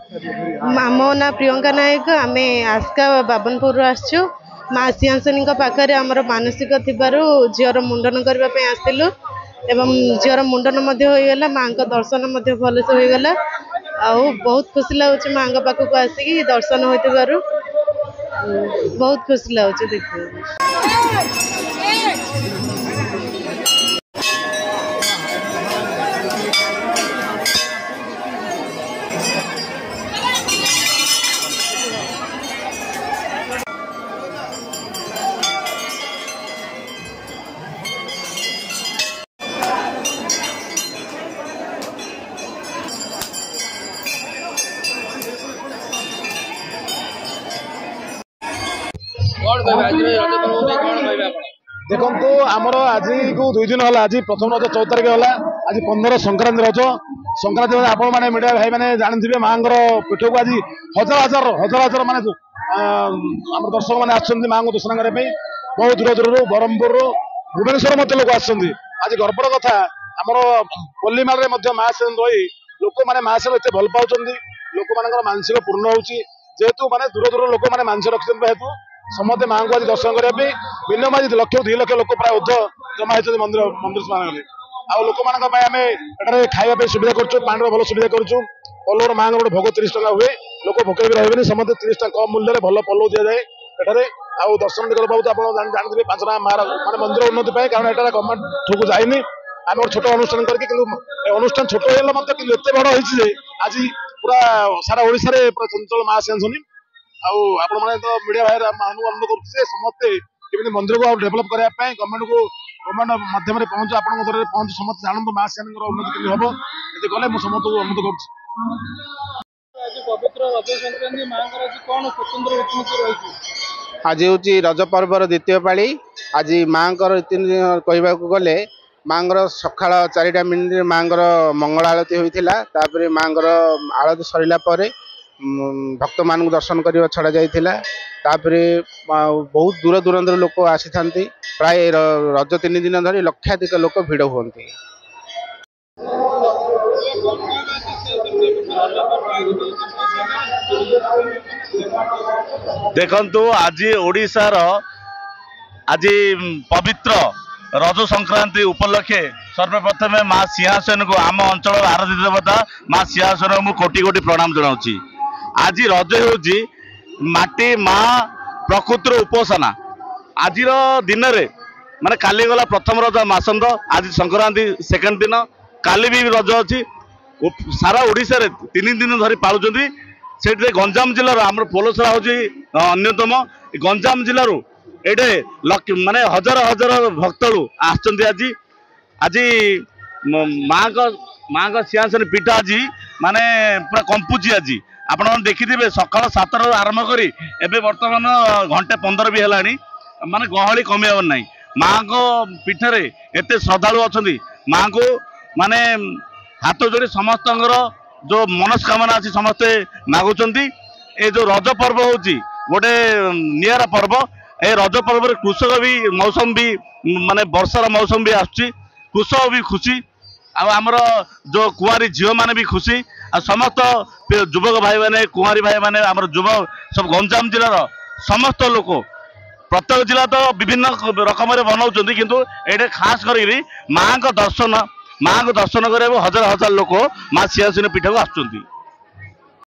मो ना प्रियंका नायक आम आस्का बाबनपुर आसचु माँ सिंहासनी पाखे आमर मानसिक झीर मुंडन करने आसलु एवं झीर मुंडन होगला माँ दर्शन भलसे होगला बहुत खुशी लगुच माँ पाखक आसिक दर्शन हो बहुत खुशी लगुच देख देखु आमर आज को 2 दिन है आज प्रथम रज 14 तारिख है आज 15 संक्रांति रज संक्रांति आपण मैंने मीडिया भाई मैंने जानते माँ पीठ को आज हजार हजार माने आम दर्शक मैंने आसछन्ति माँ को दर्शन करने बहुत दूर दूर ब्रह्मपुर भुवनेश्वर लोक आज गर्वर कथा आमर पल्लीमाल माँ से रही लोक मैंने माँ से एत भल पाँच लोक मान मानसिक पूर्ण होेतु माने दूर दूर लोक मैंने मानसिक रखते हेतु समस्ते माँ को आज दर्शन करने मिनिमम आज 1 लाख 2 लाख लोक प्राय उद्ध जमा होती मंदिर मान लोक मान खावा सुविधा करूँ पानी भल सुविधा करूँ पल्लवर माँ गोटे भोग 30 टका हुए लोक भोके भी रही समस्त 30 टका कम मूल्य भल पल्लव दि जाए एठारे आउ दर्शन टिकट बहुत आप जानते 5 टका माँ मंदिर उन्नति कारण यहाँ गवर्नमेंट को जाइनी आम गोटे छोट अनुष्ठान करके अनुष्ठान छोट होते एत बड़ हो आज पूरा सारा ओडिशा रे पूरा चंचल माँ सिंहासनी आपण मैंने तो मीडिया भाई अनुरोध कर समस्ते केमी मंदिर को डेभलप करने गवर्नमेंट माध्यम पहुंच आप पहुंच समस्त जानते माँ सिंहासनी उन्नति केमी हम ये गले मुझे समस्त अनुरोध कर आज हूँ रज पर्वर द्वितीय पाली आज माँ कहवा गले माँ सका 4टा मिनिट माँ मंगल आलती होता माँ आलती सरला भक्त मान दर्शन करने छड़ा जाता बहुत दूर दूरांत लोक आसी था प्राय रज 3 दिन धरी लक्षाधिक लोक भिड़ हुंती। देखंतु आज ओडिशार आज पवित्र रज संक्रांति उपलक्षे सर्वप्रथमे माँ सिंहासन को आम अंचल आराध्य देवता माँ सिंहासन को कोटि कोटि प्रणाम जनाऊँगी। आज रज हूँ माटी माँ प्रकृतिर उपासना आज दिन में माने काली गला प्रथम रज मासंद आज संक्रांति सेकेंड दिन काली भी रज अच्छी सारा ओडिशा रे 3 दिन धरी पालुंट से गंजाम जिलार आम पोलसरा हूँ अन्यतम गंजाम जिलूर ये माने हजार हजार भक्त आज आज माँ का सिंहासन पीठ आज माने पूरा कंपुची आज आप देखिथे सकाल 7 आरंभ करी एबे वर्तमान घंटे 15 भी है माने गहली कमियार ना माँ को पीठरे एत श्रद्धालु अच्छा माँ को माने हाथ जोड़ी समस्त जो मनस्कामना अच्छी समस्ते मागुंट ये जो रज पर्व हूँ गोटे निरा पर्व ए रज पर्व कृषक भी मौसम भी माने वर्षार मौसम भी आसुची कृषक भी खुशी आमर जो कुआरी झील मैंने भी खुशी आ समस्त युवक भाई मैंने कुआरी भाई मैंने आमर युवक सब गंजाम जिलार समस्त लोक प्रत्येक जिला तो विभिन्न रकम बनाऊँ किंतु ये खास कर माँ को दर्शन करने हजार हजार लोक माँ सिंहासनी पीठ को आसुचंती।